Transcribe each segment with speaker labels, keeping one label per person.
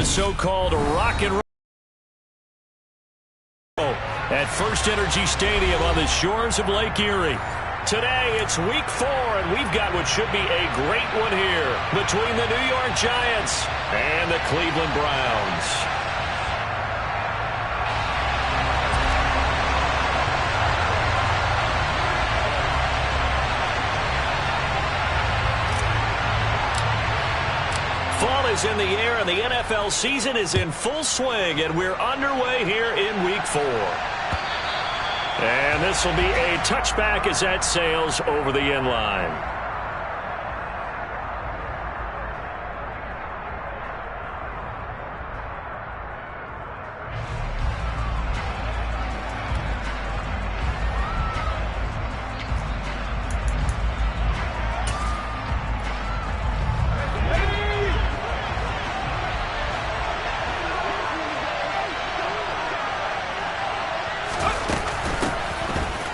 Speaker 1: so-called rock and roll at First Energy Stadium on the shores of Lake Erie. Today, it's week 4, and we've got what should be a great one here between the New York Giants and the Cleveland Browns. Fall is in the air, and the NFL season is in full swing, and we're underway here in week 4. And this will be a touchback as that sails over the end line.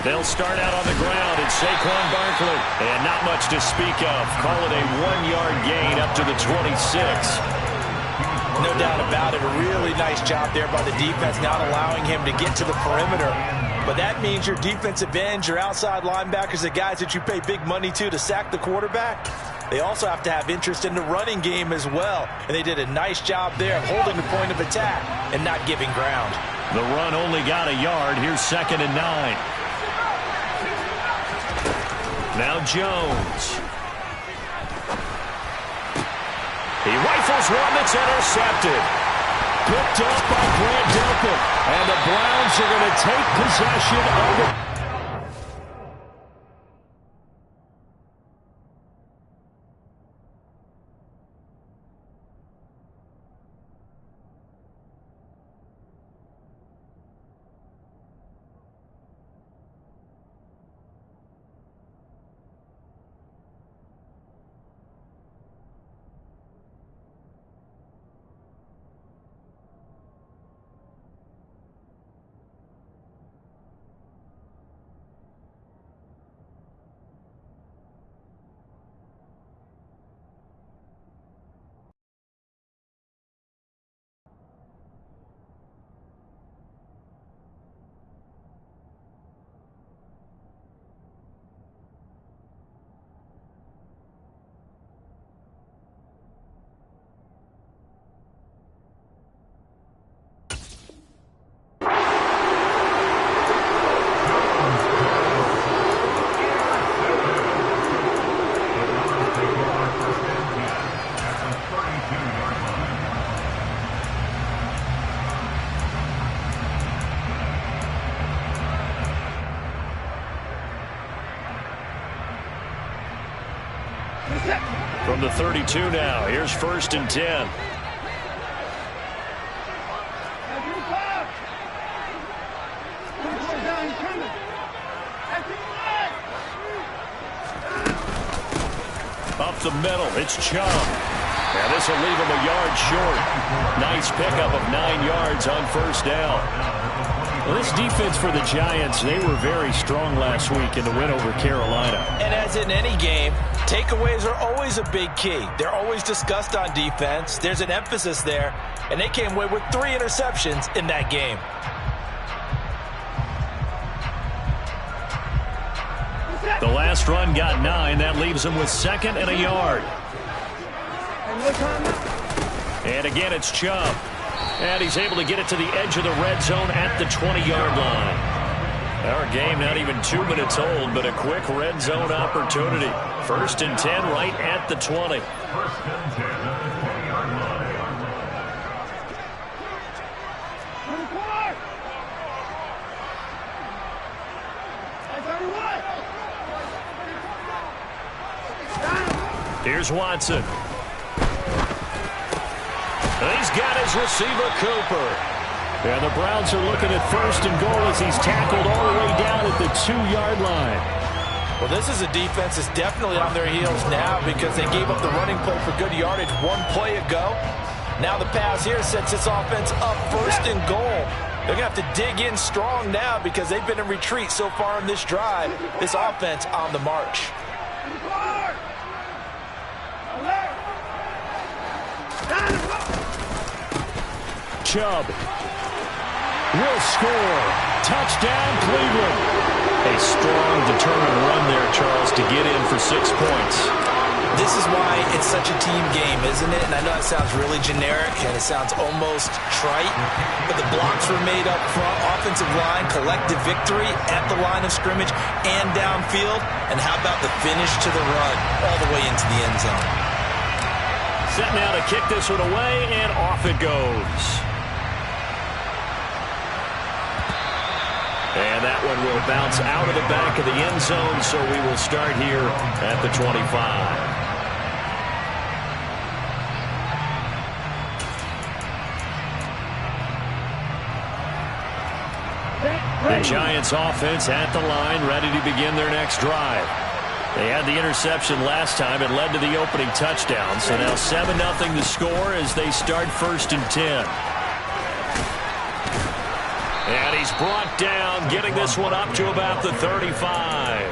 Speaker 1: They'll start out on the ground, and Saquon Barkley. And not much to speak of. Call it a 1-yard gain up to the 26.
Speaker 2: No doubt about it. A really nice job there by the defense, not allowing him to get to the perimeter. But that means your defensive ends, your outside linebackers, the guys that you pay big money to sack the quarterback, they also have to have interest in the running game as well. And they did a nice job there of holding the point of attack and not giving ground.
Speaker 1: The run only got a yard. Here's 2nd and 9. Now Jones. He rifles one that's intercepted. Picked up by Grant Delpit. And the Browns are going to take possession of it. From the 32 now, here's 1st and 10. Up the middle, it's Chubb. And this will leave him a yard short. Nice pickup of 9 yards on 1st down. Well, this defense for the Giants, they were very strong last week in the win over Carolina.
Speaker 2: And as in any game, takeaways are always a big key. They're always discussed on defense. There's an emphasis there, and they came away with 3 interceptions in that game.
Speaker 1: The last run got 9. That leaves him with 2nd and a yard. And again, it's Chubb. And he's able to get it to the edge of the red zone at the 20-yard line. Our game not even 2 minutes old, but a quick red zone opportunity. 1st and 10 right at the 20. Here's Watson. He's got his receiver, Cooper. And the Browns are looking at 1st and goal as he's tackled all the way down at the 2-yard line.
Speaker 2: Well, this is a defense that's definitely on their heels now because they gave up the running play for good yardage 1 play ago. Now the pass here sets this offense up 1st and goal. They're going to have to dig in strong now because they've been in retreat so far in this drive. This offense on the march.
Speaker 1: Chubb will score. Touchdown, Cleveland. A strong, determined run there, Charles, to get in for 6 points.
Speaker 2: This is why it's such a team game, isn't it? And I know it sounds really generic and it sounds almost trite, but the blocks were made up front, offensive line, collective victory at the line of scrimmage and downfield. And how about the finish to the run all the way into the end zone?
Speaker 1: Set now to kick this one away, and off it goes. And that one will bounce out of the back of the end zone, so we will start here at the 25. The Giants offense at the line, ready to begin their next drive. They had the interception last time. It led to the opening touchdown. So now 7-0 to score as they start 1st and 10. And he's brought down, getting this one up to about the 35.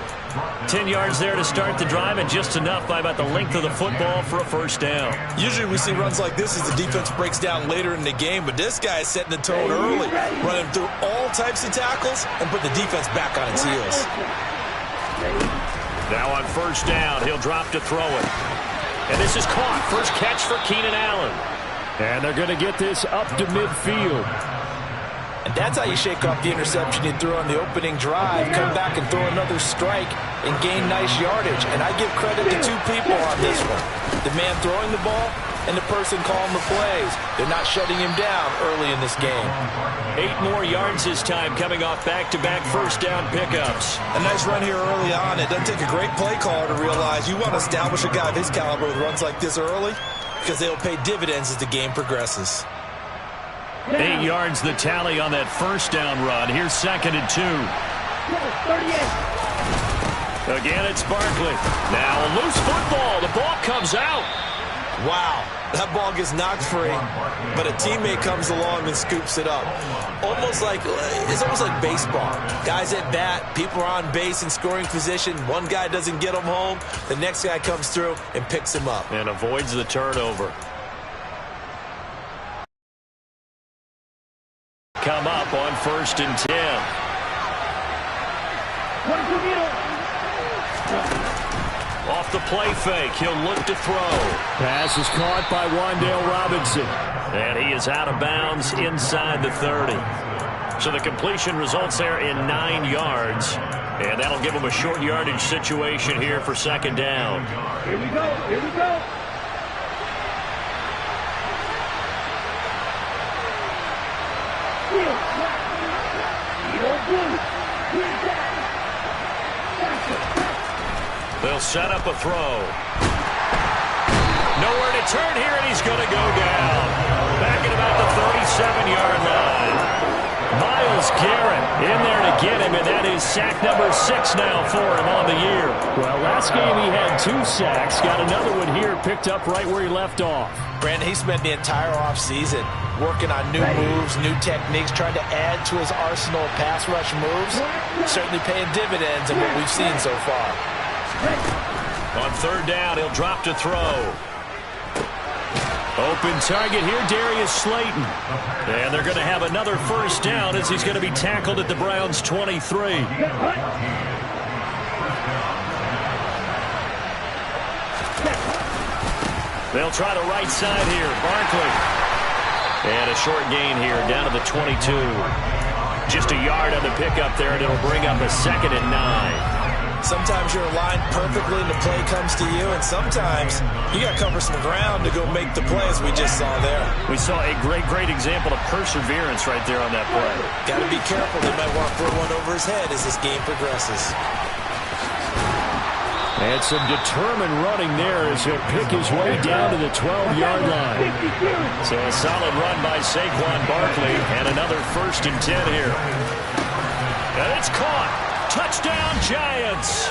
Speaker 1: 10 yards there to start the drive, and just enough by about the length of the football for a 1st down.
Speaker 2: Usually we see runs like this as the defense breaks down later in the game, but this guy is setting the tone early, running through all types of tackles and put the defense back on its heels.
Speaker 1: Now on 1st down, he'll drop to throw it. And this is caught. First catch for Keenan Allen. And they're going to get this up to midfield.
Speaker 2: And that's how you shake off the interception you threw on the opening drive, come back and throw another strike and gain nice yardage. And I give credit to 2 people on this one. The man throwing the ball and the person calling the plays. They're not shutting him down early in this game.
Speaker 1: 8 more yards this time, coming off back-to-back 1st down pickups.
Speaker 2: A nice run here early on. It doesn't take a great play caller to realize you want to establish a guy of his caliber with runs like this early, because they'll pay dividends as the game progresses.
Speaker 1: 8 yards the tally on that 1st down run. Here's 2nd and 2. Again, it's Barkley. Now a loose football. The ball comes out.
Speaker 2: Wow, that ball gets knocked free, but a teammate comes along and scoops it up. It's almost like baseball. Guys at bat, people are on base in scoring position. One guy doesn't get him home. The next guy comes through and picks him up.
Speaker 1: And avoids the turnover. Come up on 1st and 10. Off the play fake, he'll look to throw. Pass is caught by Wan'Dale Robinson. And he is out of bounds inside the 30. So the completion results there in 9 yards. And that'll give him a short yardage situation here for 2nd down.
Speaker 3: Here we go, here we go.
Speaker 1: They'll set up a throw. Nowhere to turn here, and he's going to go down. Back at about the 37-yard line. Myles Garrett in there to get him, and that is sack number 6 now for him on the year. Well, last game he had 2 sacks. Got another one here, picked up right where he left off.
Speaker 2: Brandon, he spent the entire offseason working on new moves, new techniques, trying to add to his arsenal of pass rush moves. Certainly paying dividends in what we've seen so far.
Speaker 1: On 3rd down, he'll drop to throw. Open target here, Darius Slayton. And they're going to have another 1st down as he's going to be tackled at the Browns' 23. They'll try the right side here. Barkley. And a short gain here down to the 22. Just a yard on the pickup there, and it'll bring up a 2nd and 9.
Speaker 2: Sometimes you're aligned perfectly and the play comes to you, and sometimes you got to cover some ground to go make the play, as we just saw there.
Speaker 1: We saw a great example of perseverance right there on that play.
Speaker 2: Got to be careful. They might want to throw one over his head as this game progresses.
Speaker 1: And some determined running there as he'll pick his way down to the 12-yard line. So a solid run by Saquon Barkley, and another 1st and 10 here. And it's caught. Touchdown, Giants.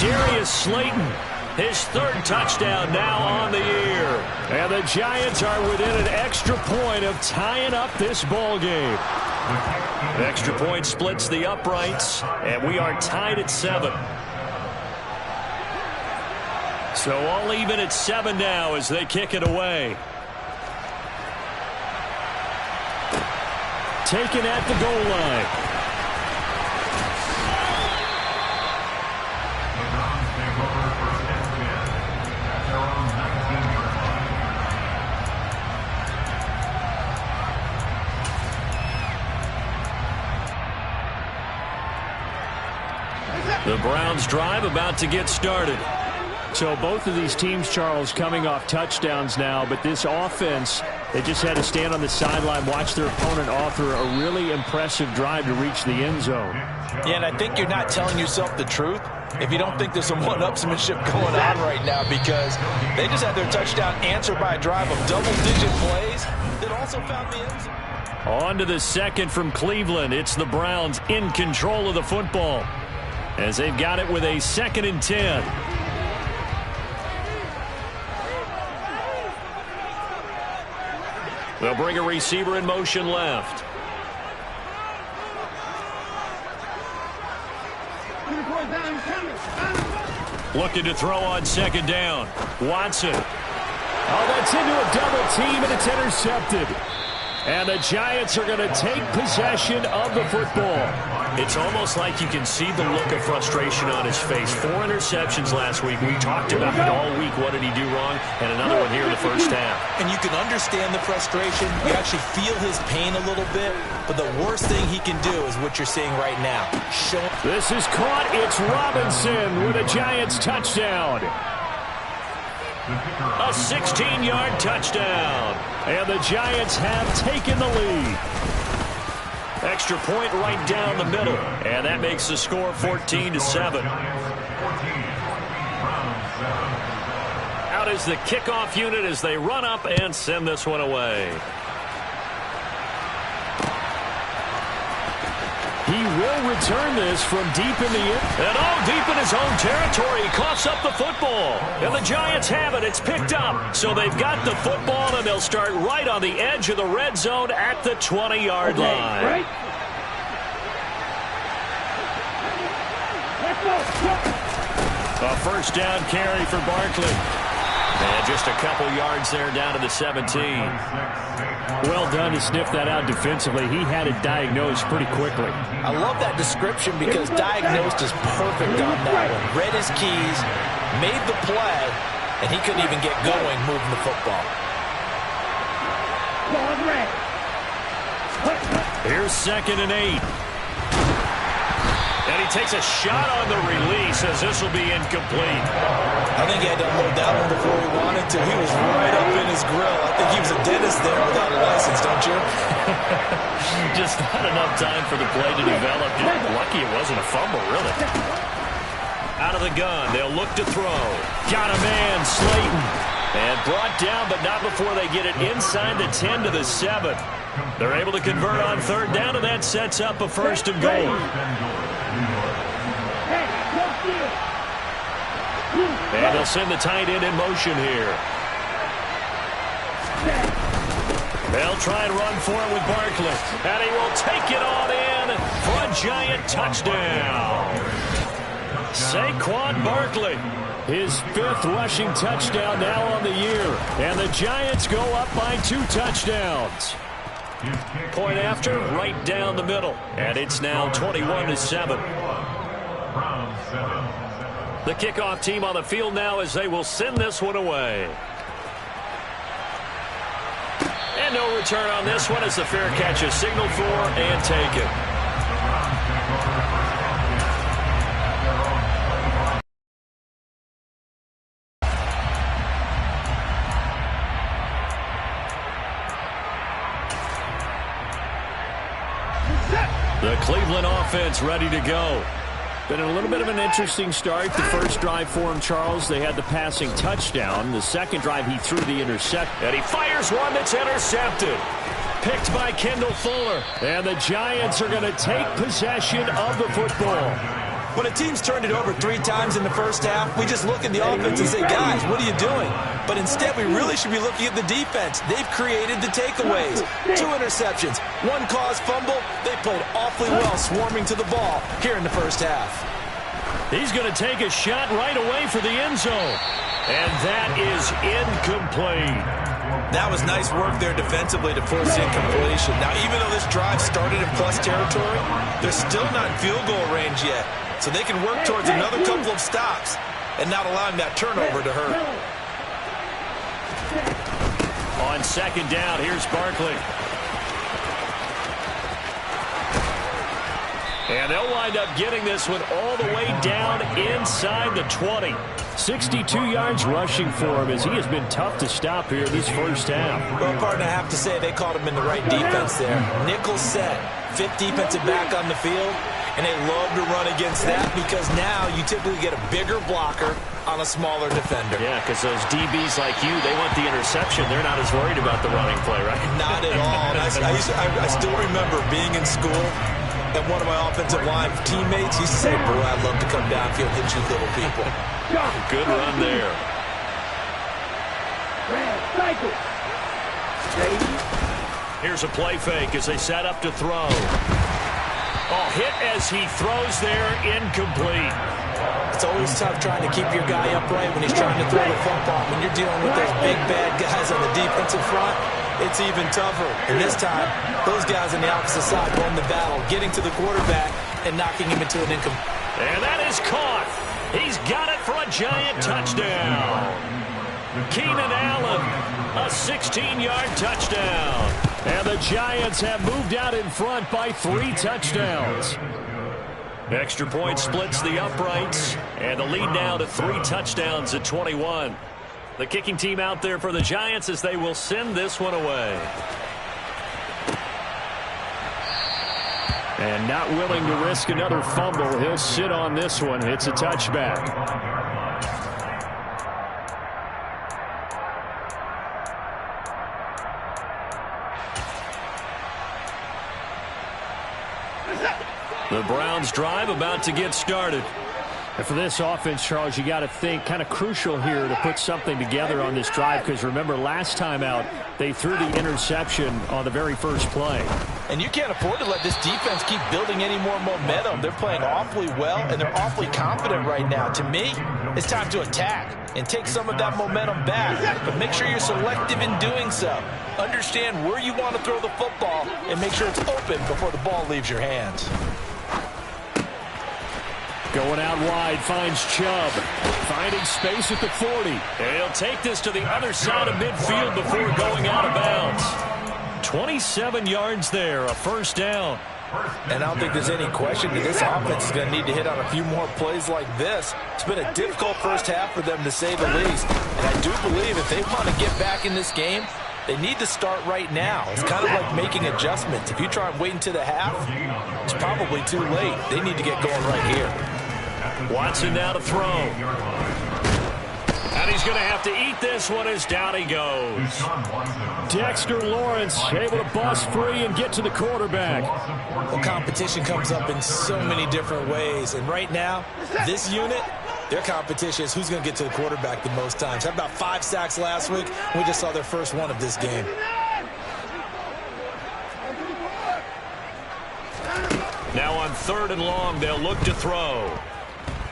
Speaker 1: Darius Slayton, his 3rd touchdown now on the year. And the Giants are within an extra point of tying up this ball game. The extra point splits the uprights, and we are tied at 7. So all even at 7 now as they kick it away. taken at the goal line. The Browns drive about to get started. So both of these teams, Charles, coming off touchdowns now, but this offense, they just had to stand on the sideline, watch their opponent author a really impressive drive to reach the end zone.
Speaker 2: Yeah, and I think you're not telling yourself the truth if you don't think there's some one-upsmanship going on right now, because they just had their touchdown answered by a drive of double-digit plays that also found the end zone.
Speaker 1: On to the second from Cleveland. It's the Browns in control of the football as they've got it with a 2nd and 10. They'll bring a receiver in motion left. Looking to throw on 2nd down. Watson. Oh, that's into a double team, and it's intercepted. And the Giants are going to take possession of the football. It's almost like you can see the look of frustration on his face. 4 interceptions last week. We talked about it all week. What did he do wrong? And another one here in the first half.
Speaker 2: And you can understand the frustration. You actually feel his pain a little bit. But the worst thing he can do is what you're seeing right now.
Speaker 1: This is caught. It's Robinson with a Giants touchdown. A 16-yard touchdown. And the Giants have taken the lead. Extra point right down the middle. And that makes the score 14-7. Out is the kickoff unit as they run up and send this one away. He will return this from deep in the end. And deep in his own territory. He coughs up the football. And the Giants have it. It's picked up. So they've got the football, and they'll start right on the edge of the red zone at the 20-yard line.
Speaker 3: Right.
Speaker 1: A first down carry for Barkley. And just a couple yards there down to the 17. Well done to sniff that out defensively. He had it diagnosed pretty quickly.
Speaker 2: I love that description because diagnosed is perfect on that one. Read his keys, made the play, and he couldn't even get going moving the football.
Speaker 1: Here's 2nd and 8. And he takes a shot on the release as this will be incomplete.
Speaker 2: I think he had to unload that one before he wanted to. He was right up in his grill. I think he was a dentist there without a license, don't you?
Speaker 1: Just not enough time for the play to develop. Just lucky it wasn't a fumble, really. Out of the gun, they'll look to throw. Got a man, Slayton. And brought down, but not before they get it inside the 10 to the 7. They're able to convert on 3rd down, and that sets up a 1st and goal. And they'll send the tight end in motion here. They'll try and run for it with Barkley. And he will take it on in for a Giant touchdown. Saquon Barkley, his 5th rushing touchdown now on the year. And the Giants go up by 2 touchdowns. Point after, right down the middle. And it's now 21-7. The kickoff team on the field now as they will send this one away. And no return on this one as the fair catch is signaled for and taken. The Cleveland offense ready to go. Been a little bit of an interesting start. The first drive for him, Charles, they had the passing touchdown. The second drive, he threw the interception. And he fires one that's intercepted. Picked by Kendall Fuller. And the Giants are going to take possession of the football.
Speaker 2: When a team's turned it over 3 times in the first half, we just look at the offense and say, guys, what are you doing? But instead, we really should be looking at the defense. They've created the takeaways. 2 interceptions, 1 caused fumble. They played awfully well swarming to the ball here in the first half.
Speaker 1: He's going to take a shot right away for the end zone. And that is incomplete.
Speaker 2: That was nice work there defensively to force the incompletion. Now, even though this drive started in plus territory, they're still not in field goal range yet. So they can work towards another couple of stops and not allowing that turnover to hurt.
Speaker 1: On second down, here's Barkley. And they'll wind up getting this one all the way down inside the 20. 62 yards rushing for him as he has been tough to stop here this first half.
Speaker 2: Well, partner, I have to say they caught him in the right defense there. Nickel set, fifth defensive back on the field, and they love to run against that because now you typically get a bigger blocker on a smaller defender.
Speaker 1: Yeah, because those DBs like you, they want the interception. They're not as worried about the running play, right?
Speaker 2: Not at all. I still remember being in school, and one of my offensive line teammates used to say, boy, I'd love to come downfield and hit you little people.
Speaker 1: Good run there. Here's a play fake as they set up to throw. Oh, hit as he throws there, incomplete.
Speaker 2: It's always tough trying to keep your guy upright when he's trying to throw the football. When you're dealing with those big, bad guys on the defensive front, it's even tougher. And this time, those guys on the opposite side won the battle, getting to the quarterback and knocking him into an incomplete.
Speaker 1: And that is caught. He's got it for a giant touchdown. Keenan Allen, a 16-yard touchdown. And the Giants have moved out in front by 3 touchdowns. Extra point splits the uprights, and the lead now to 3 touchdowns at 21. The kicking team out there for the Giants as they will send this one away. And not willing to risk another fumble, he'll sit on this one. It's a touchback. The Browns drive about to get started. And for this offense, Charles, you got to think kind of crucial here to put something together on this drive because remember last time out they threw the interception on the very first play.
Speaker 2: And you can't afford to let this defense keep building any more momentum. They're playing awfully well and they're awfully confident right now. To me, it's time to attack and take some of that momentum back. But make sure you're selective in doing so. Understand where you want to throw the football and make sure it's open before the ball leaves your hands.
Speaker 1: Going out wide, finds Chubb. Finding space at the 40. And he'll take this to the other side of midfield before going out of bounds. 27 yards there, a first down.
Speaker 2: And I don't think there's any question that this offense is going to need to hit on a few more plays like this. It's been a difficult first half for them, to say the least. And I do believe if they want to get back in this game, they need to start right now. It's kind of like making adjustments. If you try and wait until the half, it's probably too late. They need to get going right here.
Speaker 1: Watson now to throw. And he's going to have to eat this one as down he goes. Dexter Lawrence able to bust free and get to the quarterback.
Speaker 2: Well, competition comes up in so many different ways. And right now, this unit, their competition is who's going to get to the quarterback the most times. Had about 5 sacks last week. We just saw their first one of this game.
Speaker 1: Now on 3rd and long, they'll look to throw.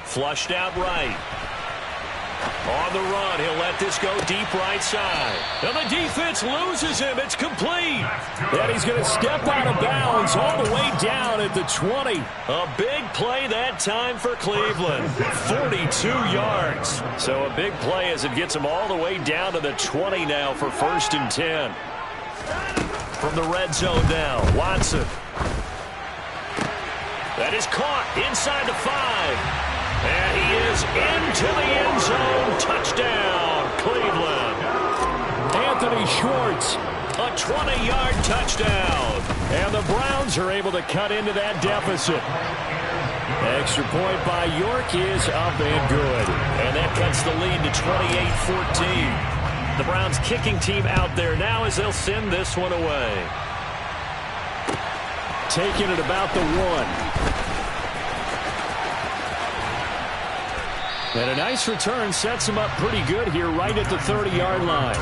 Speaker 1: Flushed out right. On the run, he'll let this go deep right side. And the defense loses him. It's complete. And he's going to step out of bounds all the way down at the 20. A big play that time for Cleveland. 42 yards. So a big play as it gets him all the way down to the 20 now for 1st and 10. From the red zone now, Watson. That is caught inside the 5. And he is into the end zone. Touchdown, Cleveland. Anthony Schwartz, a 20-yard touchdown. And the Browns are able to cut into that deficit. Extra point by York is up and good. And that cuts the lead to 28-14. The Browns kicking team out there now as they'll send this one away. Taking it about the 1. And a nice return sets him up pretty good here right at the 30-yard line.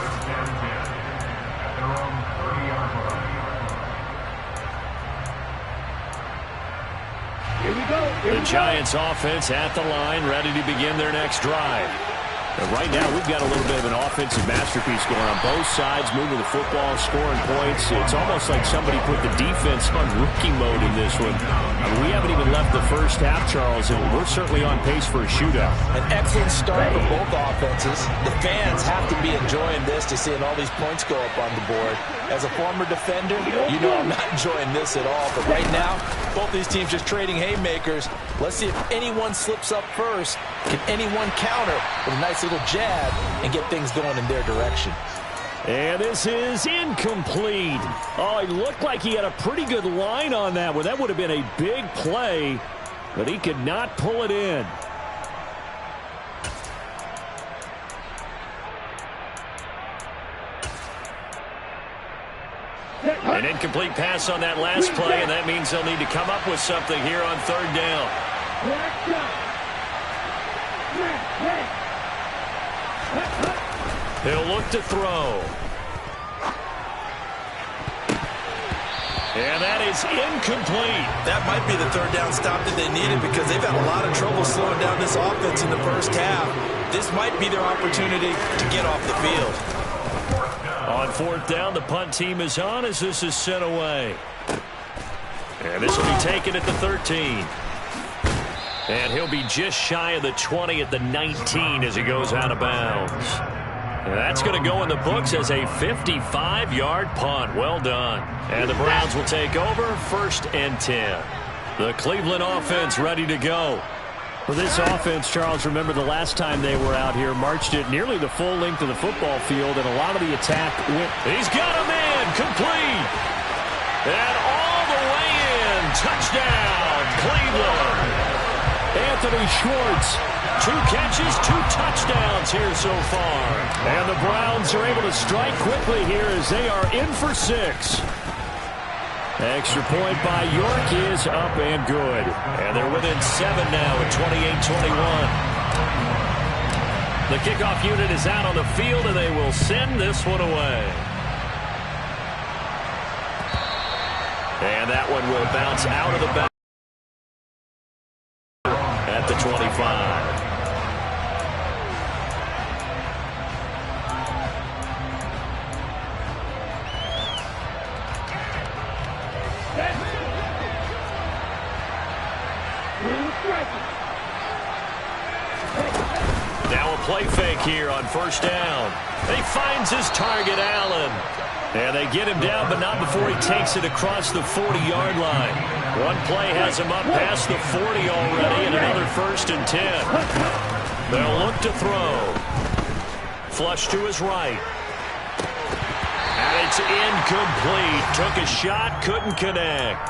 Speaker 3: Here we go.
Speaker 1: The Giants offense at the line, ready to begin their next drive. And right now, we've got a little bit of an offensive masterpiece going on both sides, moving the football, scoring points. It's almost like somebody put the defense on rookie mode in this one. I mean, we haven't even left the first half, Charles, and we're certainly on pace for a shootout.
Speaker 2: An excellent start for both offenses. The fans have to be enjoying this to seeing all these points go up on the board. As a former defender, you know I'm not enjoying this at all. But right now, both these teams just trading haymakers. Let's see if anyone slips up first. Can anyone counter with a nice little jab and get things going in their direction?
Speaker 1: And this is incomplete. Oh, it looked like he had a pretty good line on that one. That would have been a big play, but he could not pull it in. An incomplete pass on that last play, and that means they'll need to come up with something here on third down. He'll look to throw. And that is incomplete.
Speaker 2: That might be the third down stop that they needed because they've had a lot of trouble slowing down this offense in the first half. This might be their opportunity to get off the field.
Speaker 1: On fourth down, the punt team is on as this is sent away. And this will be taken at the 13. And he'll be just shy of the 20 at the 19 as he goes out of bounds. And that's going to go in the books as a 55-yard punt. Well done. And the Browns will take over, 1st and 10. The Cleveland offense ready to go. For this offense, Charles, remember the last time they were out here, marched it nearly the full length of the football field, and a lot of the attack went. He's got a man, complete. And all the way in, touchdown, Cleveland. Anthony Schwartz, 2 catches, 2 touchdowns here so far. And the Browns are able to strike quickly here as they are in for 6. Extra point by York is up and good. And they're within 7 now at 28-21. The kickoff unit is out on the field, and they will send this one away. And that one will bounce out of the back at the 25. Now a play fake here on first down. He finds his target, Allen. And they get him down, but not before he takes it across the 40-yard line. One play has him up past the 40 already, and another 1st and 10. They'll look to throw. Flush to his right. And it's incomplete. Took a shot, couldn't connect.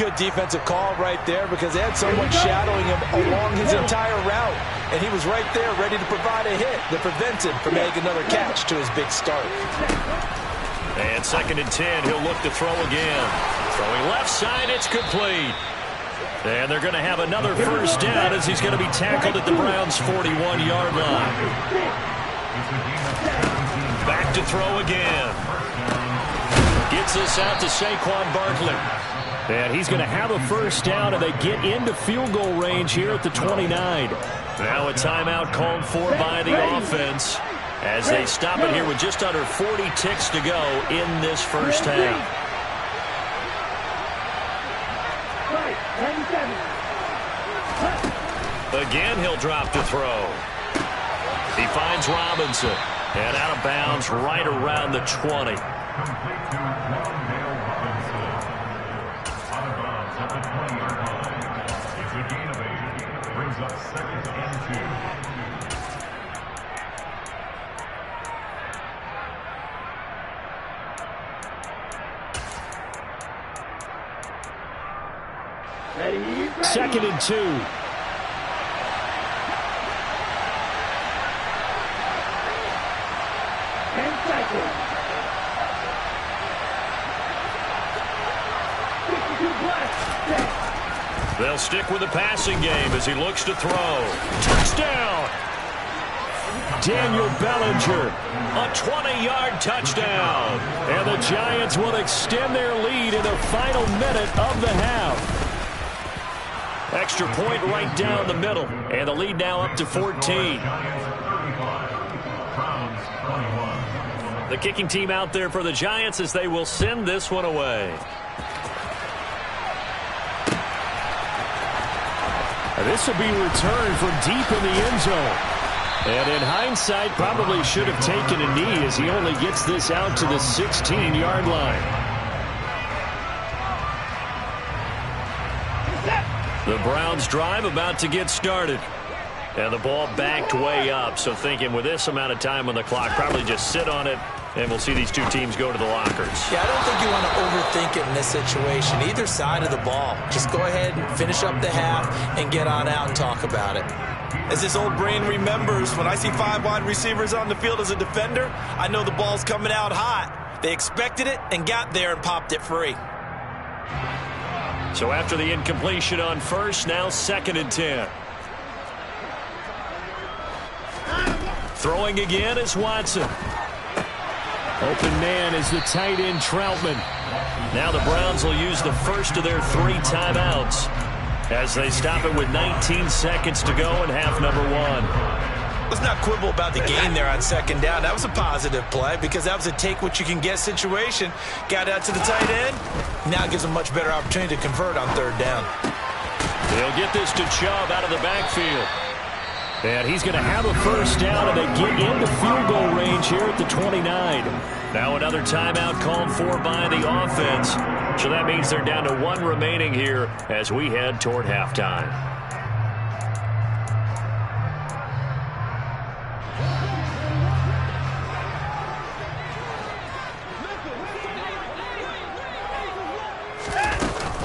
Speaker 2: Good defensive call right there because they had someone shadowing him along his entire route. And he was right there ready to provide a hit that prevents him from making another catch to his big start.
Speaker 1: And 2nd and 10, he'll look to throw again. Throwing left side, it's complete. And they're going to have another 1st down as he's going to be tackled at the Browns' 41-yard line. Back to throw again. Gets this out to Saquon Barkley. And he's going to have a 1st down, and they get into field goal range here at the 29. Now a timeout called for by the offense as they stop it here with just under 40 ticks to go in this first half. Again, he'll drop to throw. He finds Robinson. And out of bounds right around the 20. Second and 2. They'll stick with the passing game as he looks to throw. Touchdown! Daniel Bellinger, a 20-yard touchdown. And the Giants will extend their lead in the final minute of the half. Extra point right down the middle. And the lead now up to 14. The kicking team out there for the Giants as they will send this one away.
Speaker 4: This will be returned from deep in the end zone. And in hindsight, probably should have taken a knee as he only gets this out to the 16-yard line.
Speaker 1: The Browns drive about to get started. And the ball backed way up. So thinking with this amount of time on the clock, probably just sit on it, and we'll see these two teams go to the lockers.
Speaker 2: Yeah, I don't think you want to overthink it in this situation. Either side of the ball. Just go ahead and finish up the half and get on out and talk about it. As this old brain remembers, when I see 5 wide receivers on the field as a defender, I know the ball's coming out hot. They expected it and got there and popped it free.
Speaker 1: So after the incompletion on first, now 2nd and 10. Throwing again is Watson.
Speaker 4: Open man is the tight end Troutman.
Speaker 1: Now the Browns will use the first of their 3 timeouts as they stop it with 19 seconds to go in half number 1.
Speaker 2: Let's not quibble about the gain there on 2nd down. That was a positive play because that was a take-what-you-can-get situation. Got out to the tight end. Now it gives them a much better opportunity to convert on 3rd down.
Speaker 1: They'll get this to Chubb out of the backfield.
Speaker 4: And he's going to have a first down, and they get into field goal range here at the 29.
Speaker 1: Now another timeout called for by the offense. So that means they're down to 1 remaining here as we head toward halftime.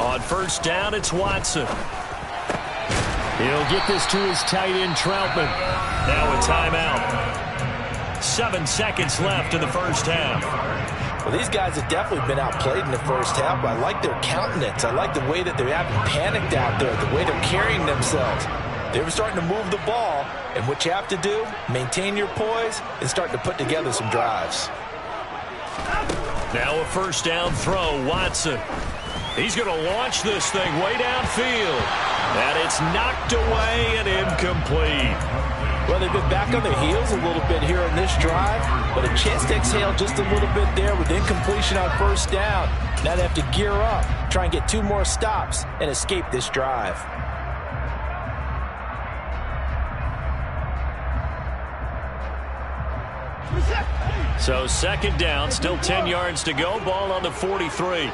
Speaker 1: On first down, it's Watson.
Speaker 4: He'll get this to his tight end, Troutman.
Speaker 1: Now a timeout. 7 seconds left in the first half.
Speaker 2: Well, these guys have definitely been outplayed in the first half, but I like their countenance. I like the way that they haven't panicked out there, the way they're carrying themselves. They were starting to move the ball, and what you have to do, maintain your poise and start to put together some drives.
Speaker 1: Now a first down throw, Watson. He's going to launch this thing way downfield. And it's knocked away and incomplete.
Speaker 2: Well, they've been back on their heels a little bit here in this drive, but a chance to exhale just a little bit there with incompletion on first down. Now they have to gear up, try and get 2 more stops, and escape this drive.
Speaker 1: So 2nd down, still 10 yards to go. Ball on the 43.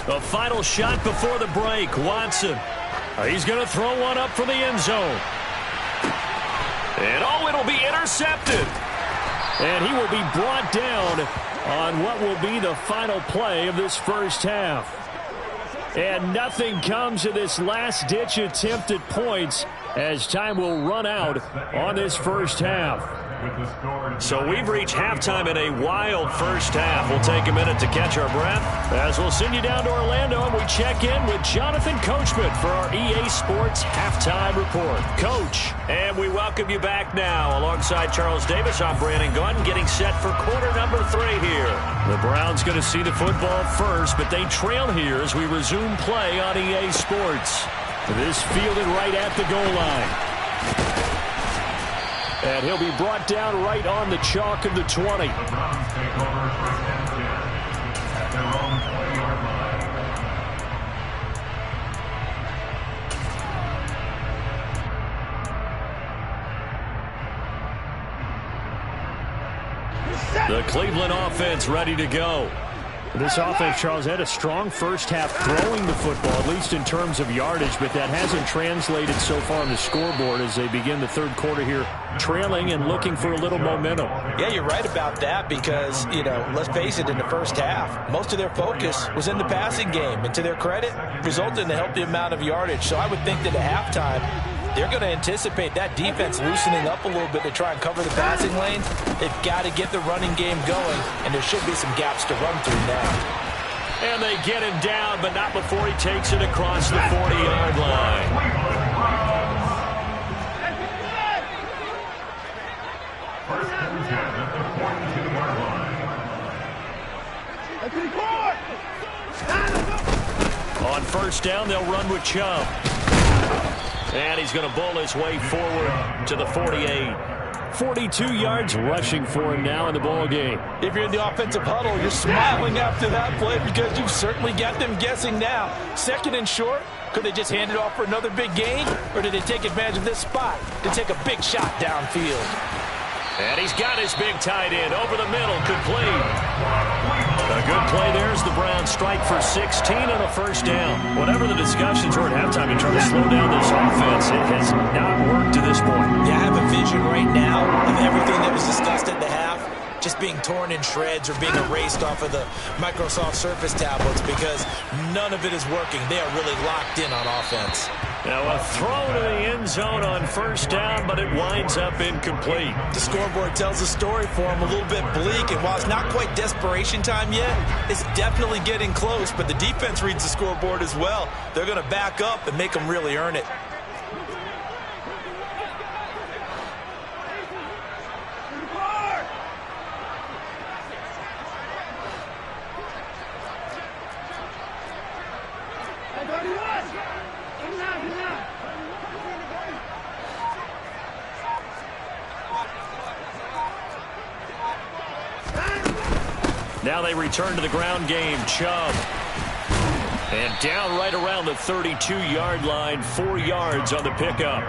Speaker 1: A final shot before the break. Watson. He's going to throw one up for the end zone. And it'll be intercepted.
Speaker 4: And he will be brought down on what will be the final play of this first half. And nothing comes of this last-ditch attempt at points as time will run out on this first half.
Speaker 1: So we've reached halftime in a wild first half. We'll take a minute to catch our breath as we'll send you down to Orlando and we check in with Jonathan Coachman for our EA Sports Halftime Report. Coach, and we welcome you back now. Alongside Charles Davis, I'm Brandon Gordon getting set for quarter number 3 here. The Browns going to see the football first, but they trail here as we resume play on EA Sports.
Speaker 4: This fielded right at the goal line. And he'll be brought down right on the chalk of the 20.
Speaker 1: The Cleveland offense ready to go.
Speaker 4: This offense, Charles, had a strong first half throwing the football, at least in terms of yardage, but that hasn't translated so far on the scoreboard as they begin the 3rd quarter here, trailing and looking for a little momentum.
Speaker 2: Yeah, you're right about that because, let's face it, in the first half, most of their focus was in the passing game, and to their credit, resulted in a healthy amount of yardage. So I would think that at halftime, they're going to anticipate that defense loosening up a little bit to try and cover the passing lanes. They've got to get the running game going, and there should be some gaps to run through now.
Speaker 1: And they get him down, but not before he takes it across the 40-yard line. On first down, they'll run with Chubb. And he's going to bowl his way forward to the 48.
Speaker 4: 42 yards rushing for him now in the ball game.
Speaker 2: If you're in the offensive huddle, you're smiling after that play because you've certainly got them guessing now. Second and short, could they just hand it off for another big gain? Or did they take advantage of this spot to take a big shot downfield?
Speaker 1: And he's got his big tight end over the middle, complete. A good play there as the Browns strike for 16 on a first down. Whatever the discussions were at halftime in trying to slow down this offense, it has not worked to this point.
Speaker 2: Yeah, I have a vision right now of everything that was discussed at the half just being torn in shreds or being erased off of the Microsoft Surface tablets because none of it is working. They are really locked in on offense.
Speaker 1: Now a throw to the end zone on first down, but it winds up incomplete.
Speaker 2: The scoreboard tells a story for him, a little bit bleak, and while it's not quite desperation time yet, it's definitely getting close, but the defense reads the scoreboard as well. They're going to back up and make them really earn it.
Speaker 1: Now they return to the ground game. Chubb. And down right around the 32-yard line, 4 yards on the pickup.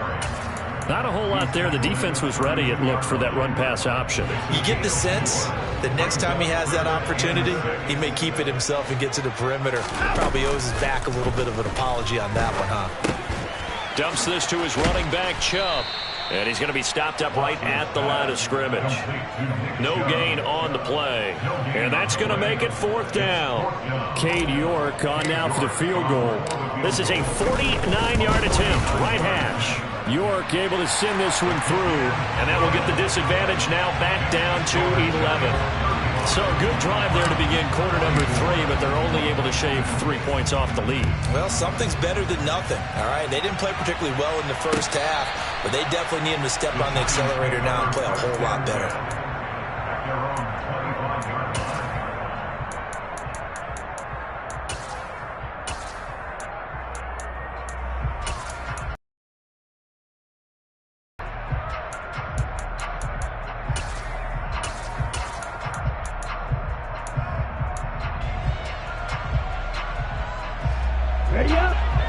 Speaker 1: Not a whole lot there. The defense was ready, it looked, for that run-pass option.
Speaker 2: You get the sense that next time he has that opportunity, he may keep it himself and get to the perimeter. Probably owes his back a little bit of an apology on that one, huh?
Speaker 1: Dumps this to his running back, Chubb. And he's going to be stopped up right at the line of scrimmage. No gain on the play. And that's going to make it fourth down.
Speaker 4: Cade York on now for the field goal.
Speaker 1: This is a 49-yard attempt, right hash.
Speaker 4: York able to send this one through.
Speaker 1: And that will get the disadvantage now back down to 11. So a good drive there to begin quarter number 3, but they're only able to shave 3 points off the lead.
Speaker 2: Well, something's better than nothing, all right? They didn't play particularly well in the first half, but they definitely need him to step on the accelerator now and play a whole lot better.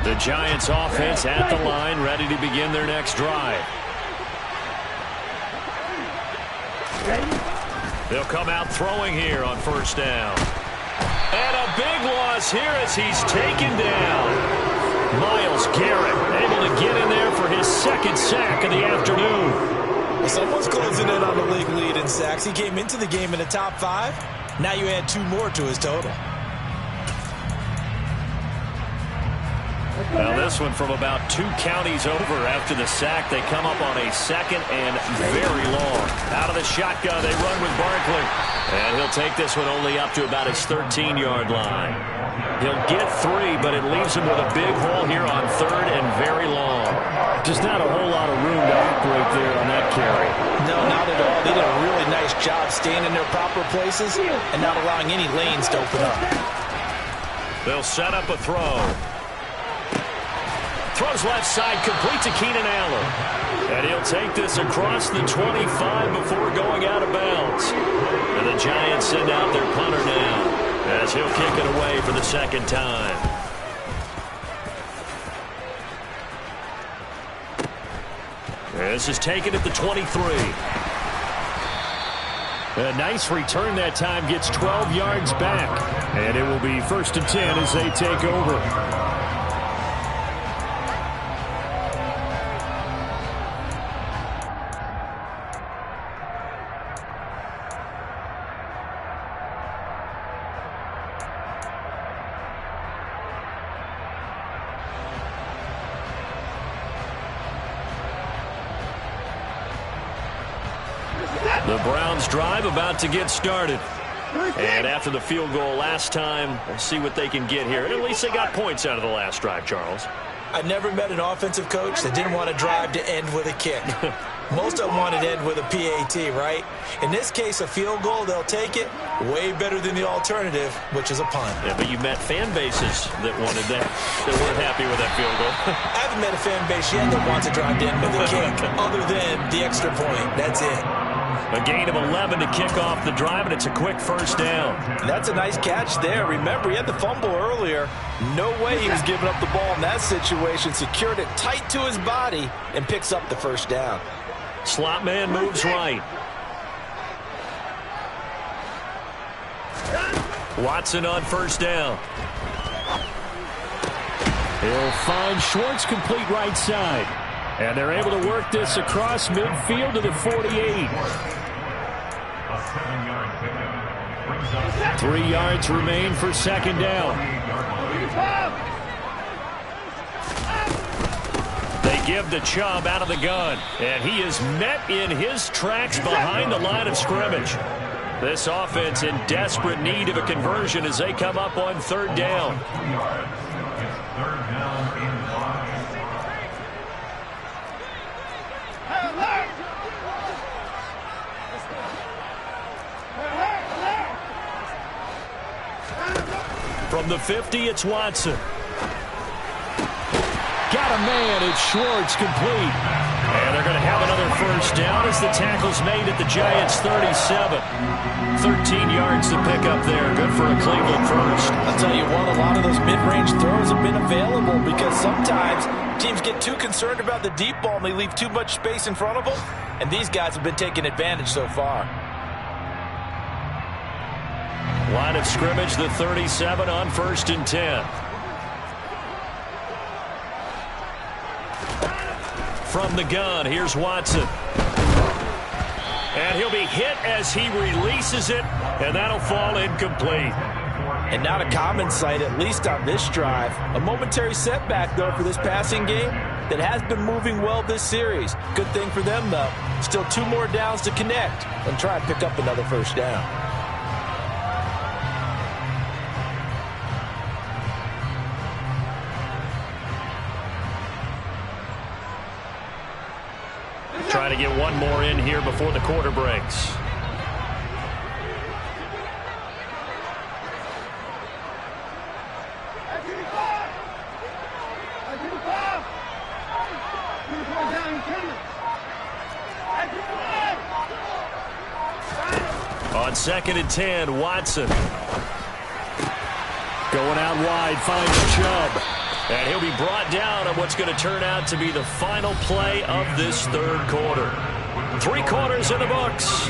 Speaker 1: The Giants offense at the line, ready to begin their next drive. They'll come out throwing here on first down. And a big loss here as he's taken down. Myles Garrett able to get in there for his second sack of the afternoon.
Speaker 2: Well, someone's closing in on the league lead in sacks. He came into the game in the top 5. Now you add 2 more to his total.
Speaker 1: Now this one from about 2 counties over after the sack. They come up on a second and very long. Out of the shotgun, they run with Barkley. And he'll take this one only up to about his 13-yard line. He'll get 3, but it leaves him with a big hole here on third and very long.
Speaker 4: Just not a whole lot of room to operate there on that carry.
Speaker 2: No, not at all. They did a really nice job staying in their proper places and not allowing any lanes to open up.
Speaker 1: They'll set up a throw. Throws left side, complete to Keenan Allen. And he'll take this across the 25 before going out of bounds. And the Giants send out their punter now as he'll kick it away for the second time. This is taken at the 23.
Speaker 4: A nice return that time, gets 12 yards back. And it will be 1st and 10 as they take over.
Speaker 1: The Browns drive about to get started. And after the field goal last time, we'll see what they can get here. And at least they got points out of the last drive, Charles.
Speaker 2: I never met an offensive coach that didn't want to drive to end with a kick. Most of them want to end with a PAT, right? In this case, a field goal, they'll take it. Way better than the alternative, which is a punt.
Speaker 1: Yeah, but you met fan bases that wanted that weren't happy with that field goal.
Speaker 2: I haven't met a fan base yet that wants to drive to end with a kick, other than the extra point. That's it.
Speaker 1: A gain of 11 to kick off the drive, and it's a quick first down.
Speaker 2: That's a nice catch there. Remember, he had the fumble earlier. No way he was giving up the ball in that situation. Secured it tight to his body and picks up the first down.
Speaker 1: Slot man moves right. Watson on first down.
Speaker 4: He'll find Schwartz complete right side. And they're able to work this across midfield to the 48. 3 yards remain for second down. They give the Chubb out of the gun. And he is met in his tracks behind the line of scrimmage. This offense in desperate need of a conversion as they come up on third down. From the 50, it's Watson. Got a man. It's Schwartz complete. And they're going to have another first down as the tackle's made at the Giants' 37. 13 yards to pick up there. Good for a Cleveland first.
Speaker 2: I'll tell you what, a lot of those mid-range throws have been available because sometimes teams get too concerned about the deep ball and they leave too much space in front of them. And these guys have been taking advantage so far.
Speaker 1: Line of scrimmage, the 37 on 1st and 10. From the gun, here's Watson. And he'll be hit as he releases it, and that'll fall incomplete.
Speaker 2: And not a common sight, at least on this drive. A momentary setback, though, for this passing game that has been moving well this series. Good thing for them, though. Still 2 more downs to connect and try and pick up another first down.
Speaker 1: Trying to get one more in here before the quarter breaks. On 2nd and 10, Watson.
Speaker 4: Going out wide, finds Chubb.
Speaker 1: And he'll be brought down on what's going to turn out to be the final play of this third quarter. 3 quarters in the books.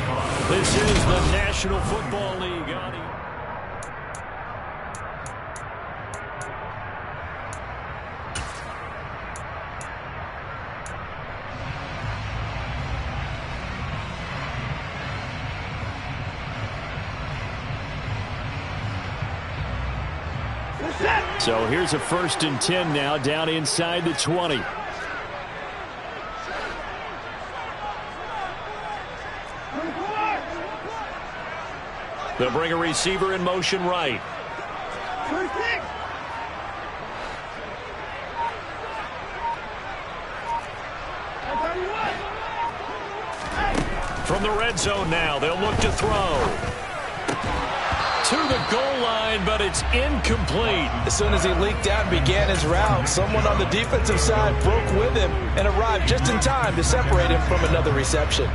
Speaker 1: This is the National Football League.
Speaker 4: So here's a 1st and 10 now, down inside the 20.
Speaker 1: They'll bring a receiver in motion right. From the red zone now, they'll look to throw. To the goal line, but it's incomplete.
Speaker 2: As soon as he leaked out and began his route, someone on the defensive side broke with him and arrived just in time to separate him from another reception.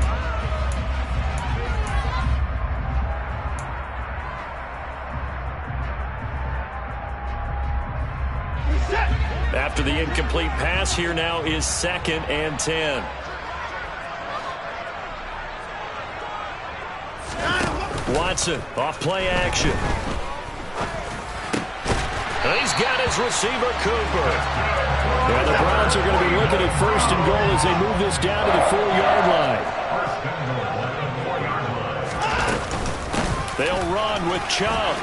Speaker 1: After the incomplete pass, here now is 2nd and 10. Watson, off play action. And he's got his receiver, Cooper.
Speaker 4: And the Browns are going to be looking at 1st and goal as they move this down to the 4-yard line.
Speaker 1: They'll run with Chubb.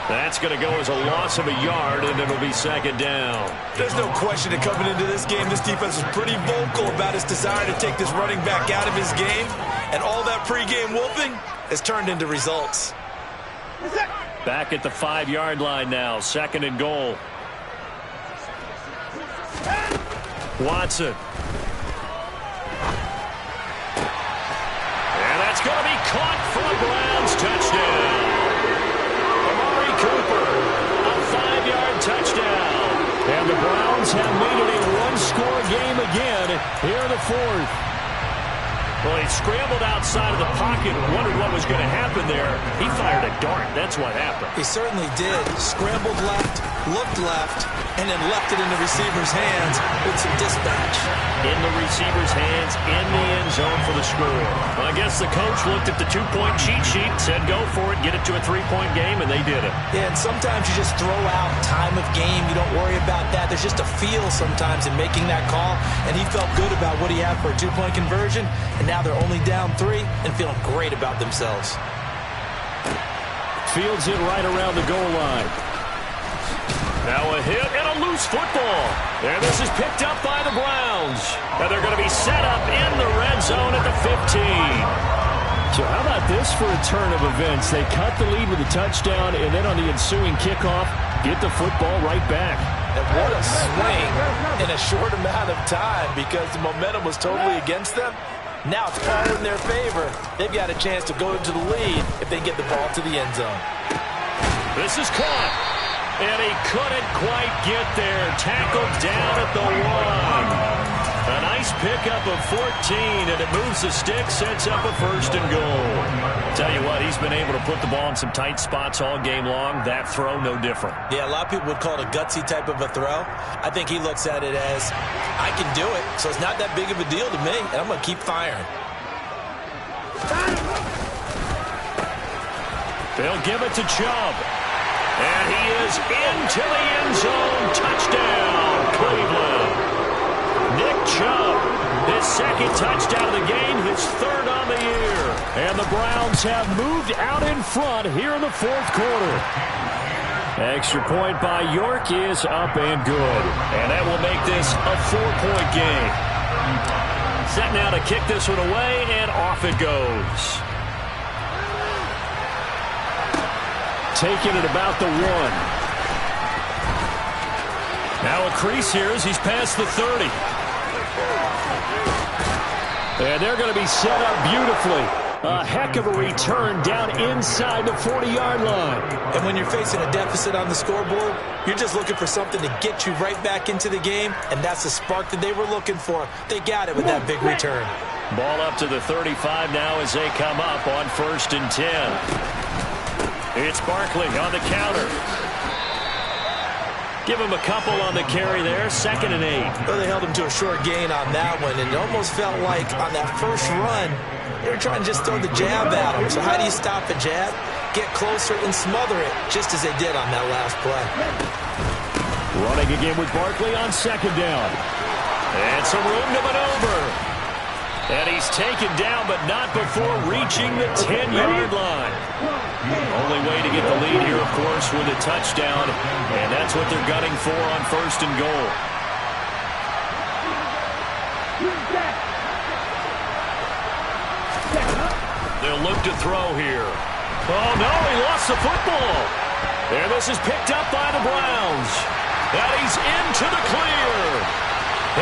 Speaker 1: That's going to go as a loss of a yard, and it'll be 2nd down.
Speaker 2: There's no question that coming into this game, this defense is pretty vocal about its desire to take this running back out of his game. And all that pregame whooping has turned into results.
Speaker 1: Back at the 5-yard line now, 2nd and goal. Watson. And that's going to be caught for a Browns touchdown. Amari Cooper, a 5-yard touchdown. And the Browns have made it a one-score game again here in the fourth. Well, he scrambled outside of the pocket and wondered what was going to happen there. He fired a dart. That's what happened.
Speaker 2: He certainly did. Scrambled left, looked left, and then left it in the receiver's hands with some dispatch.
Speaker 1: In the receiver's hands, in the end zone for the score. Well, I guess the coach looked at the two-point cheat sheet, said go for it, get it to a three-point game, and they did it.
Speaker 2: Yeah, and sometimes you just throw out time of game. You don't worry about that. There's just a feel sometimes in making that call, and he felt good about what he had for a two-point conversion, and now they're only down 3 and feeling great about themselves.
Speaker 4: Fields it right around the goal line.
Speaker 1: Now a hit and a loose football. And this is picked up by the Browns. And they're going to be set up in the red zone at the 15.
Speaker 4: So how about this for a turn of events? They cut the lead with a touchdown, and then on the ensuing kickoff, get the football right back.
Speaker 2: And what a swing in a short amount of time because the momentum was totally against them. Now it's all in their favor. They've got a chance to go into the lead if they get the ball to the end zone.
Speaker 1: This is caught. And he couldn't quite get there. Tackled down at the 1. A nice pickup of 14, and it moves the stick, sets up a 1st and goal. Tell you what, he's been able to put the ball in some tight spots all game long. That throw, no different.
Speaker 2: Yeah, a lot of people would call it a gutsy type of a throw. I think he looks at it as, I can do it, so it's not that big of a deal to me, and I'm going to keep firing.
Speaker 1: They'll give it to Chubb. And he is into the end zone. Touchdown, Cleveland. Nick Chubb, his 2nd touchdown of the game, his 3rd on the year.
Speaker 4: And the Browns have moved out in front here in the 4th quarter. Extra point by York is up and good.
Speaker 1: And that will make this a 4-point game. Set now to kick this one away, and off it goes.
Speaker 4: Taking it about the 1.
Speaker 1: Now a crease here as he's past the 30.
Speaker 4: And they're going to be set up beautifully. A heck of a return down inside the 40-yard line.
Speaker 2: And when you're facing a deficit on the scoreboard, you're just looking for something to get you right back into the game, and that's the spark that they were looking for. They got it with that big return.
Speaker 1: Ball up to the 35 now as they come up on 1st and 10. It's Barkley on the counter. Give him a couple on the carry there. 2nd and 8.
Speaker 2: Well, they held him to a short gain on that one, and it almost felt like on that first run, they were trying to just throw the jab at him. So how do you stop a jab? Get closer and smother it, just as they did on that last play.
Speaker 4: Running again with Barkley on 2nd down.
Speaker 1: And some room to maneuver. And he's taken down, but not before reaching the 10-yard line. Only way to get the lead here, of course, with a touchdown. And that's what they're gunning for on 1st and goal. They'll look to throw here. Oh, no, he lost the football. And this is picked up by the Browns. And he's into the clear.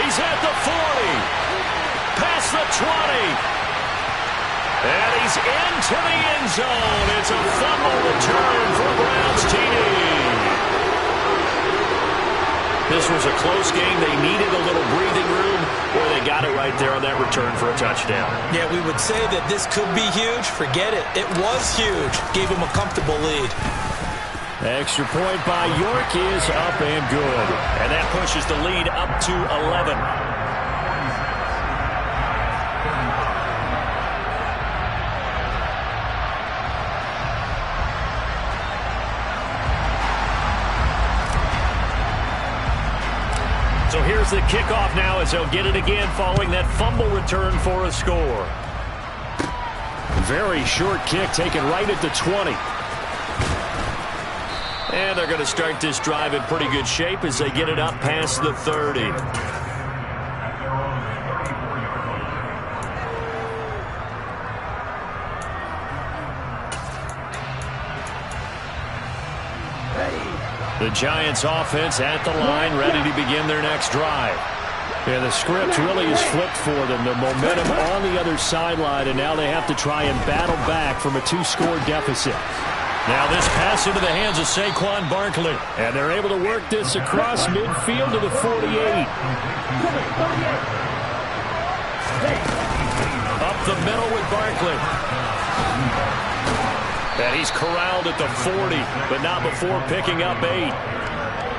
Speaker 1: He's at the 40. Past the 20. And he's into the end zone. It's a fumble return for Browns TD. This was a close game. They needed a little breathing room, or they got it right there on that return for a touchdown.
Speaker 2: Yeah, we would say that this could be huge. Forget it. It was huge. Gave him a comfortable lead.
Speaker 4: Extra point by York is up and good.
Speaker 1: And that pushes the lead up to 11. So here's the kickoff now as they'll get it again following that fumble return for a score.
Speaker 4: Very short kick taken right at the 20.
Speaker 1: And they're going to start this drive in pretty good shape as they get it up past the 30. The Giants offense at the line, ready to begin their next drive.
Speaker 4: Yeah, the script really is flipped for them. The momentum on the other sideline, and now they have to try and battle back from a 2-score deficit.
Speaker 1: Now this pass into the hands of Saquon Barkley.
Speaker 4: And they're able to work this across midfield to the 48.
Speaker 1: Up the middle with Barkley. And he's corralled at the 40, but not before picking up 8.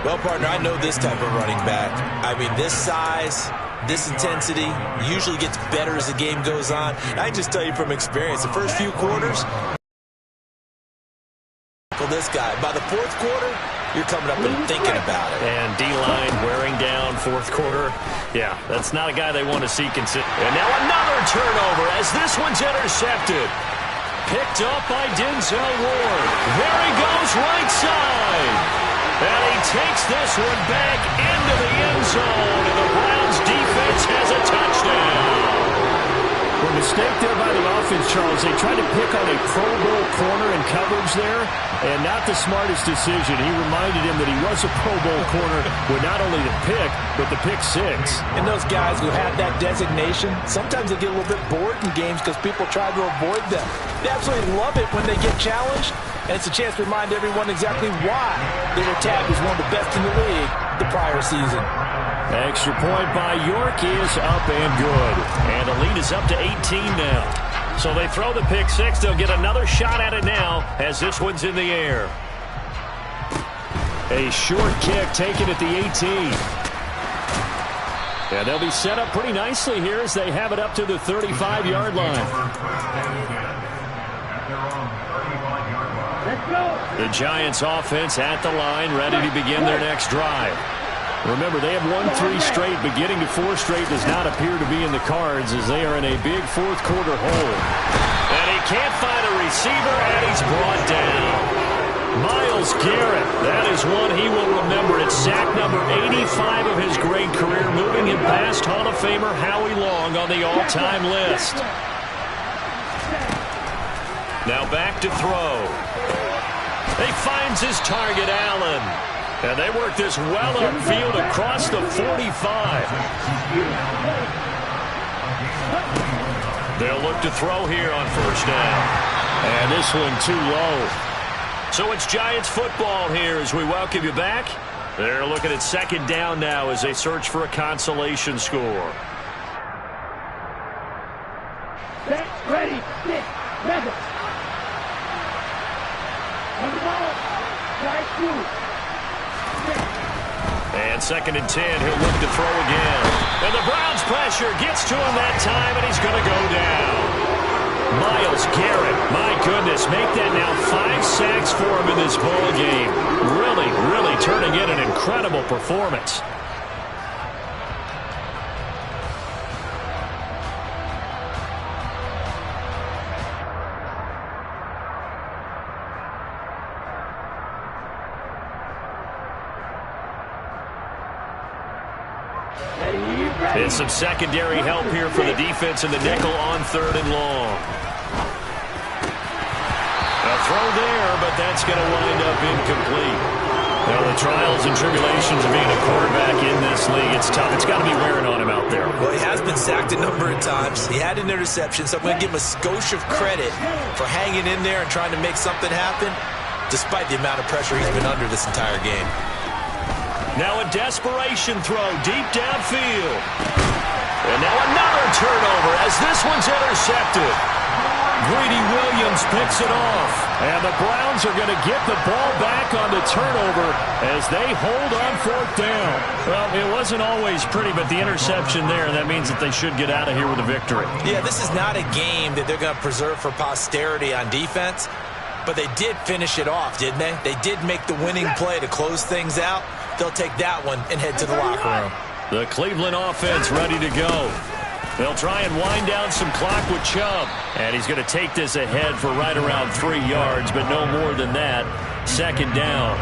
Speaker 2: Well, partner, I know this type of running back. I mean, this size, this intensity usually gets better as the game goes on. I just tell you from experience, the first few quarters, this guy. By the fourth quarter, you're coming up and thinking about it.
Speaker 1: And D-line wearing down fourth quarter. Yeah, that's not a guy they want to see consider. And now another turnover as this one's intercepted. Picked up by Denzel Ward. There he goes right side. And he takes this one back into the end zone. And the Browns defense has a touchdown.
Speaker 4: A mistake there by the offense, Charles. They tried to pick on a Pro Bowl corner in coverage there, and not the smartest decision. He reminded him that he was a Pro Bowl corner with not only the pick, but the pick 6.
Speaker 2: And those guys who have that designation, sometimes they get a little bit bored in games because people try to avoid them. They absolutely love it when they get challenged, and it's a chance to remind everyone exactly why they were tagged as one of the best in the league the prior season.
Speaker 4: Extra point by York is up and good.
Speaker 1: And the lead is up to 18 now. So they throw the pick 6. They'll get another shot at it now as this one's in the air.
Speaker 4: A short kick taken at the 18. And they'll be set up pretty nicely here as they have it up to the 35-yard line.
Speaker 3: Let's go.
Speaker 1: The Giants offense at the line, ready to begin their next drive.
Speaker 4: Remember, they have won 3 straight, but getting to 4 straight does not appear to be in the cards as they are in a big fourth quarter hole.
Speaker 1: And he can't find a receiver, and he's brought down. Myles Garrett, that is one he will remember. It's sack number 85 of his great career, moving him past Hall of Famer Howie Long on the all-time list. Now back to throw. He finds his target, Allen. And they work this well upfield across the 45. They'll look to throw here on first down.
Speaker 4: And this one too low.
Speaker 1: So it's Giants football here as we welcome you back. They're looking at second down now as they search for a consolation score.
Speaker 3: Set, ready, sit, level. On the ball. Strike 2.
Speaker 1: And second and 10, he'll look to throw again. And the Browns pressure gets to him that time, and he's going to go down. Myles Garrett, my goodness, make that now 5 sacks for him in this ball game. Really, really turning in an incredible performance. And some secondary help here for the defense in the nickel on 3rd and long. A throw there, but that's going to wind up incomplete. Well, the trials and tribulations of being a quarterback in this league, it's tough. It's got to be wearing on him out there.
Speaker 2: Well, he has been sacked a number of times. He had an interception, so I'm going to give him a skosh of credit for hanging in there and trying to make something happen, despite the amount of pressure he's been under this entire game.
Speaker 1: Now a desperation throw deep downfield. And now another turnover as this one's intercepted. Greedy Williams picks it off. And the Browns are going to get the ball back on the turnover as they hold on 4th down. Well, it wasn't always pretty, but the interception there, that means that they should get out of here with a victory.
Speaker 2: Yeah, this is not a game that they're going to preserve for posterity on defense, but they did finish it off, didn't they? They did make the winning play to close things out. They'll take that one and head to the locker room.
Speaker 1: The Cleveland offense ready to go. They'll try and wind down some clock with Chubb. And he's going to take this ahead for right around 3 yards, but no more than that. 2nd down.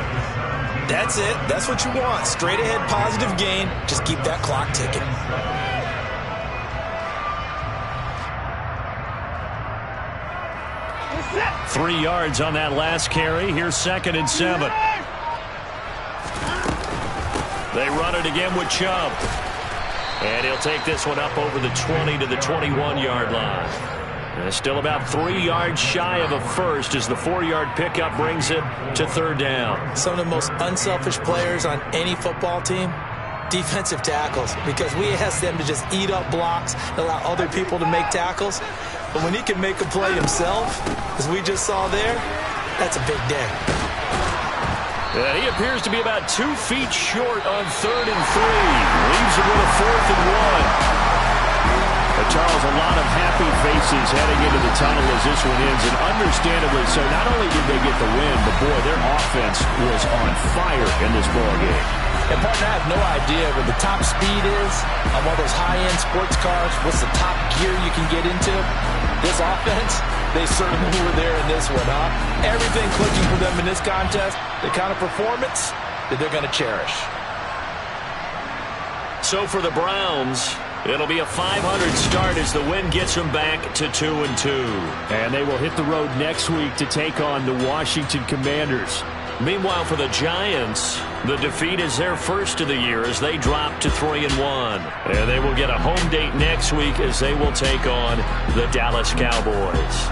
Speaker 2: That's it. That's what you want. Straight ahead positive gain. Just keep that clock ticking.
Speaker 1: Set. 3 yards on that last carry. Here's 2nd and 7. They run it again with Chubb. And he'll take this one up over the 20 to the 21-yard line. And still about 3 yards shy of a first as the 4-yard pickup brings it to third down.
Speaker 2: Some of the most unselfish players on any football team, defensive tackles, because we ask them to just eat up blocks and allow other people to make tackles. But when he can make a play himself, as we just saw there, that's a big day.
Speaker 1: And he appears to be about 2 feet short on 3rd and 3. Leaves it with a 4th and 1. But Charles, a lot of happy faces heading into the tunnel as this one ends, and understandably so. Not only did they get the win, but boy, their offense was on fire in this ballgame.
Speaker 2: And partner, I have no idea what the top speed is on one of those high-end sports cars. What's the top gear you can get into? This offense, they certainly were there in this one, huh? Everything clicking for them in this contest, the kind of performance that they're going to cherish.
Speaker 1: So for the Browns, it'll be a 500 start as the win gets them back to 2-2.
Speaker 4: And they will hit the road next week to take on the Washington Commanders.
Speaker 1: Meanwhile, for the Giants, the defeat is their first of the year as they drop to 3-1. And they will get a home date next week as they will take on the Dallas Cowboys.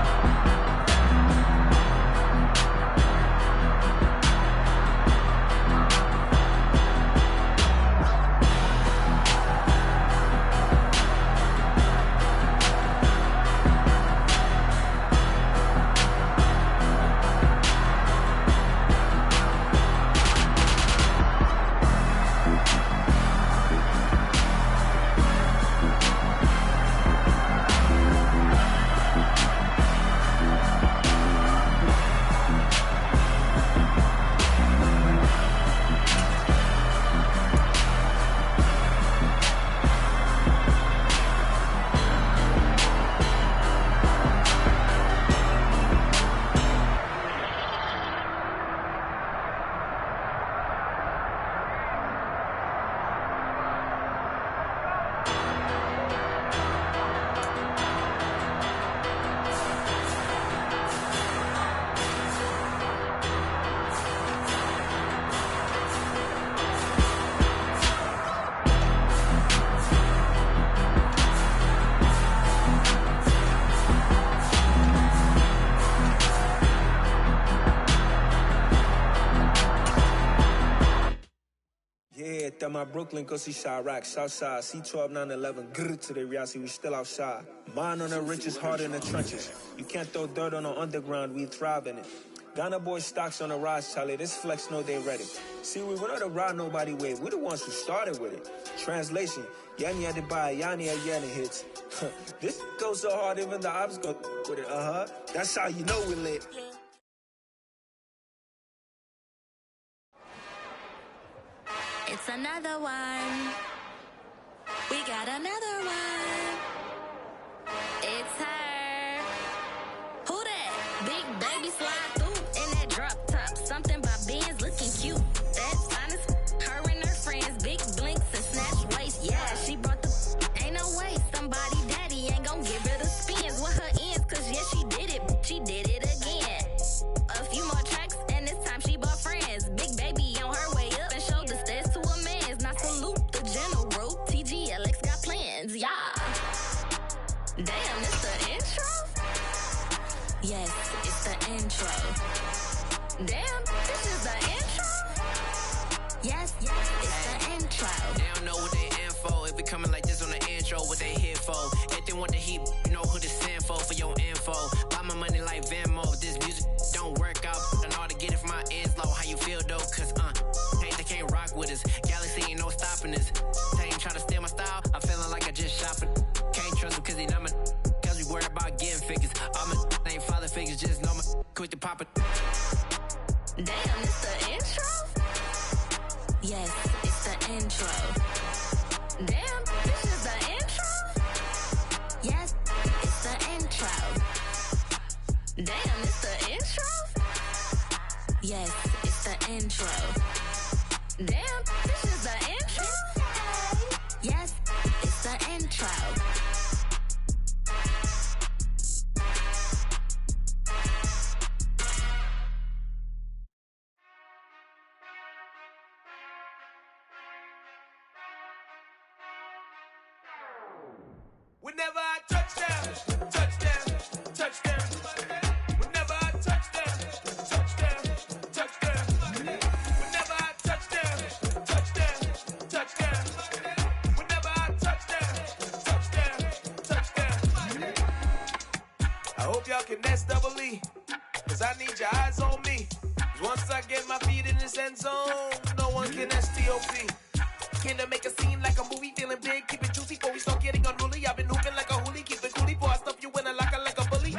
Speaker 5: My Brooklyn, go see Chirac, Southside, C12, 911, grrr to the reality, we still outside. Mine on the richest, heart in the trenches. You can't throw dirt on the underground, we thrive in it. Ghana boys stocks on the rise, Charlie, this flex know they ready. See, we went on the ride nobody wave, we the ones who started with it. Translation, Yanni had to buy, Yanni had Yanni hits. This goes so hard, even the ops go with it, That's how you know we lit.
Speaker 6: It's another one. We got another one. It's her. Who that? Big baby slide through in that drop top. Something about Benz looking cute. That's honest. Her and her friends, big blinks and snatch waist. Yeah, she brought the ain't no way. Somebody daddy ain't gon' give her the spins with her ends. Cause yeah, she did it. She did it again. A few more tracks and this time she bought friends. Big baby on her way up and showed the stairs to a man's. Now salute the general. TGLX got plans, yeah. Damn, it's the intro? Yes, it's the intro. Damn, this is the intro? Yes, it's the intro.
Speaker 7: They don't know what they in for. If we coming like this on the intro, what they here for? If they want the heat, you know who to send for your info. Buy my money like Venmo. If this music don't work out, and all to get it from my ends low. How you feel though? Cause they can't rock with us. Galaxy ain't no stopping us. They ain't trying to steal my style. I'm feeling like I just shopping. Can't trust him cause he not my. Cause we worried about getting figures. All my ain't father figures, just know my quick to pop it.
Speaker 6: Damn, it's the intro? Yes, it's the intro. Damn, this is the intro? Yes, it's the intro. Damn, it's the intro? Yes, it's the intro. Damn, this is the intro? Yes, it's the intro.
Speaker 8: Whenever I touchdown, touchdown, touchdown. Whenever I touchdown, touchdown, touchdown. Whenever I touchdown, touchdown, touchdown. Whenever I touchdown, touchdown, touchdown. I hope y'all can nest double E, cause I need your eyes on me. Once I get my feet in this end zone, no one can STOP. Can to make a scene like a movie, feeling big, keep it juicy before we start getting unruly. I've been hooping like a hoolie, keep it coolie before I stuff you in a locker like a bully.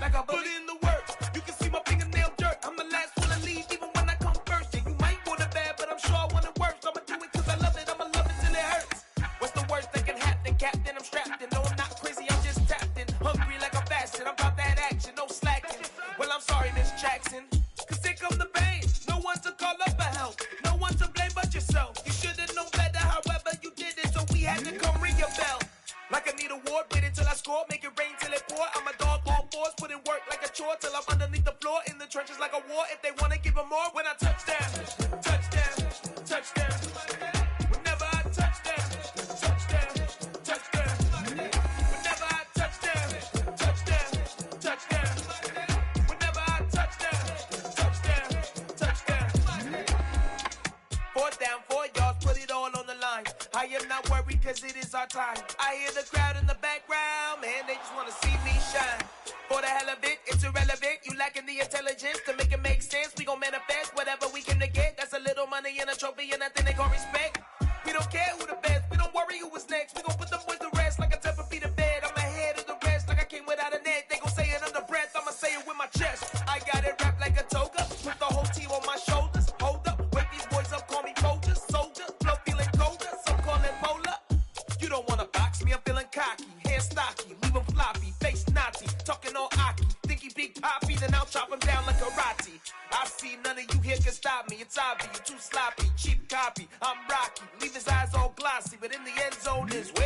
Speaker 8: Like a bully. Put in the work, you can see my fingernail dirt. I'm the last one to leave, even when I come first. Yeah, you might want it bad, but I'm sure I want it worse. I'ma do it cause I love it, I'ma love it till it hurts. What's the worst that can happen, Captain? I'm strapped in, no I'm not crazy, I'm just tapped in. Hungry like I'm fasting, I'm about that action, no slacking. Well, I'm sorry, Miss Jackson, cause here come the pain. No one to call up for help, no one to blame but yourself. You should've known better, however you did it, so we had to come ring your bell. Like I need a ward, wait until I score, make it rain till it pour. I'm a dog, all fours, put in work like a chore till I'm underneath the floor, in the trenches like a war. If they wanna give them more, when I touchdown, touchdown, touchdown. Whenever I touchdown, touchdown, touchdown. Whenever I touchdown, touchdown, touchdown. Whenever I touchdown, touchdown, touchdown. 4th down, 4 yards, put it all on the line. I am not worried cause it is our time. I hear the crowd in the background, man, they just wanna see me shine. For the hell of it, it's irrelevant. You lacking the intelligence to make it make sense. We gon' manifest whatever we came to get. That's a little money and a trophy and nothing they call respect. We don't care who the best, we don't worry who was next. We gon' put them boys to rest like a 10 feet of bed. I'm ahead of the rest like I came without a net. They gon' say it under breath, I'ma say it with my chest. I got it wrapped like a toga, put the whole team on my shoulders. Hold up, wake these boys up, call me Folger, soldier. Flow feeling colder, some call it polar. You don't wanna box me, I'm feeling cocky. Hair stocky, leave him floppy, face naughty. Talking all Aki, think he big poppy, then I'll chop him down like karate. I see none of you here can stop me. It's obvious, you too sloppy, cheap copy. I'm Rocky, leave his eyes all glossy, but in the end zone is where